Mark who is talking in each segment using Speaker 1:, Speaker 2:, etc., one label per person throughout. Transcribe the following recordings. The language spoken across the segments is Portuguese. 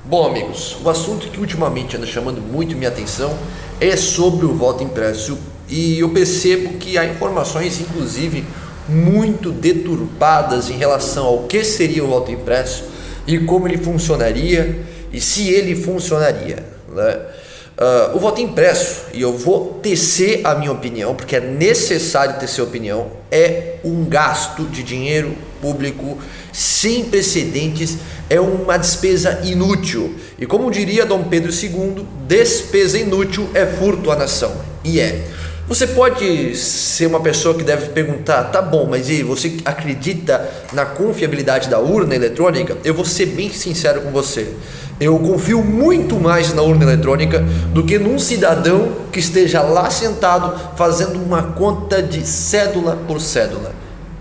Speaker 1: Bom, amigos, o assunto que ultimamente anda chamando muito minha atenção é sobre o voto impresso, e eu percebo que há informações, inclusive, muito deturpadas em relação ao que seria o voto impresso e como ele funcionaria e se ele funcionaria, né? O voto impresso, e eu vou tecer a minha opinião, porque é necessário tecer opinião, é um gasto de dinheiro público sem precedentes, é uma despesa inútil. E como diria Dom Pedro II, despesa inútil é furto à nação. E é. Você pode ser uma pessoa que deve perguntar, tá bom, mas e você acredita na confiabilidade da urna eletrônica? Eu vou ser bem sincero com você. Eu confio muito mais na urna eletrônica do que num cidadão que esteja lá sentado fazendo uma conta de cédula por cédula.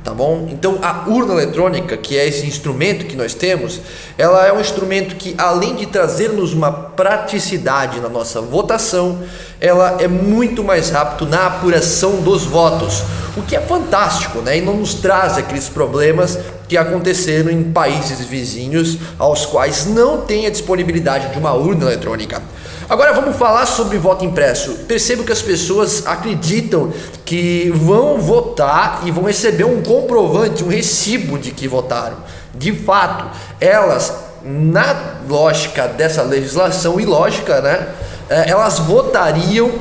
Speaker 1: Tá bom? Então a urna eletrônica, que é esse instrumento que nós temos, ela é um instrumento que, além de trazer-nos uma praticidade na nossa votação, ela é muito mais rápido na apuração dos votos, o que é fantástico, né? E não nos traz aqueles problemas que aconteceram em países vizinhos aos quais não tem a disponibilidade de uma urna eletrônica. Agora vamos falar sobre voto impresso. Percebo que as pessoas acreditam que vão votar e vão receber um comprovante, um recibo de que votaram. De fato, elas, na lógica dessa legislação ilógica, né, elas votariam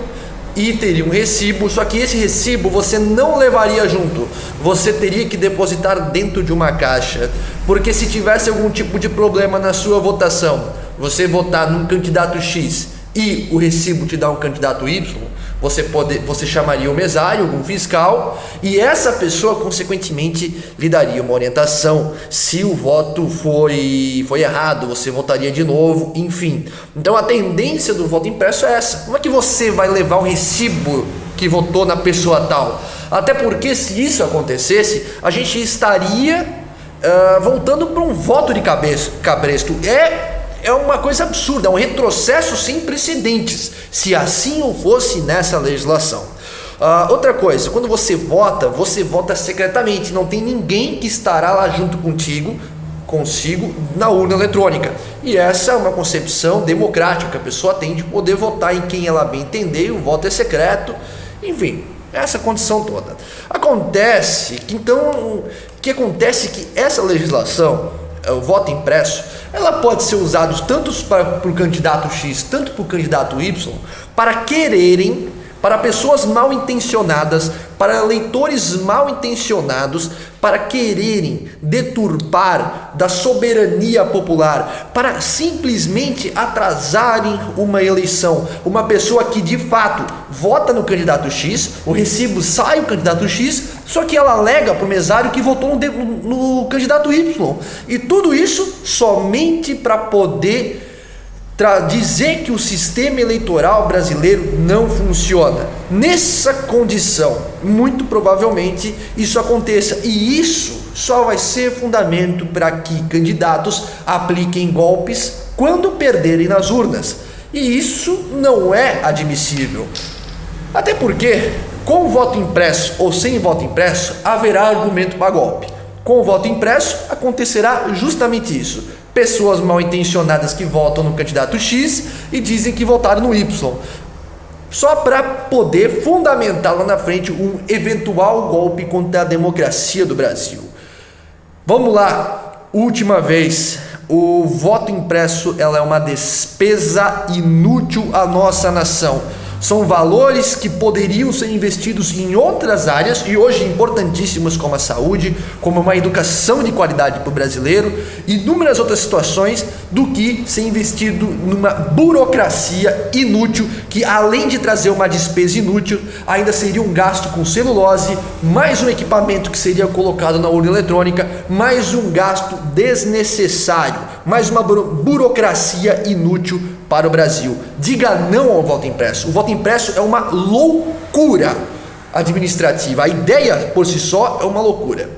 Speaker 1: e teria um recibo, só que esse recibo você não levaria junto, você teria que depositar dentro de uma caixa, porque se tivesse algum tipo de problema na sua votação, você votar num candidato X e o recibo te dá um candidato Y, você chamaria o mesário, um fiscal, e essa pessoa consequentemente lhe daria uma orientação. Se o voto foi errado, você votaria de novo, enfim. Então a tendência do voto impresso é essa. Não é que você vai levar um recibo que votou na pessoa tal, até porque se isso acontecesse, a gente estaria voltando para um voto de cabresto. É uma coisa absurda, é um retrocesso sem precedentes, se assim não fosse nessa legislação. Outra coisa, quando você vota secretamente, não tem ninguém que estará lá junto consigo na urna eletrônica. E essa é uma concepção democrática que a pessoa tem de poder votar em quem ela bem entender, o voto é secreto, enfim, essa condição toda. Acontece que essa legislação, o voto impresso, ela pode ser usada tanto para o candidato X, tanto para o candidato Y, para pessoas mal intencionadas, para eleitores mal intencionados, para quererem deturpar da soberania popular, para simplesmente atrasarem uma eleição. Uma pessoa que de fato vota no candidato X, o recibo sai o candidato X, só que ela alega para o mesário que votou no candidato Y. E tudo isso somente para poder dizer que o sistema eleitoral brasileiro não funciona. Nessa condição, muito provavelmente isso aconteça, e isso só vai ser fundamento para que candidatos apliquem golpes quando perderem nas urnas, e isso não é admissível. Até porque, com voto impresso ou sem voto impresso, haverá argumento para golpe. Com o voto impresso acontecerá justamente isso. Pessoas mal intencionadas que votam no candidato X e dizem que votaram no Y, só para poder fundamentar lá na frente um eventual golpe contra a democracia do Brasil. Vamos lá, última vez, o voto impresso ela é uma despesa inútil à nossa nação. São valores que poderiam ser investidos em outras áreas, e hoje importantíssimas, como a saúde, como uma educação de qualidade para o brasileiro, e inúmeras outras situações, do que ser investido numa burocracia inútil, que além de trazer uma despesa inútil, ainda seria um gasto com celulose, mais um equipamento que seria colocado na urna eletrônica, mais um gasto desnecessário, mais uma burocracia inútil para o Brasil. Diga não ao voto impresso. O voto impresso é uma loucura administrativa. A ideia por si só é uma loucura.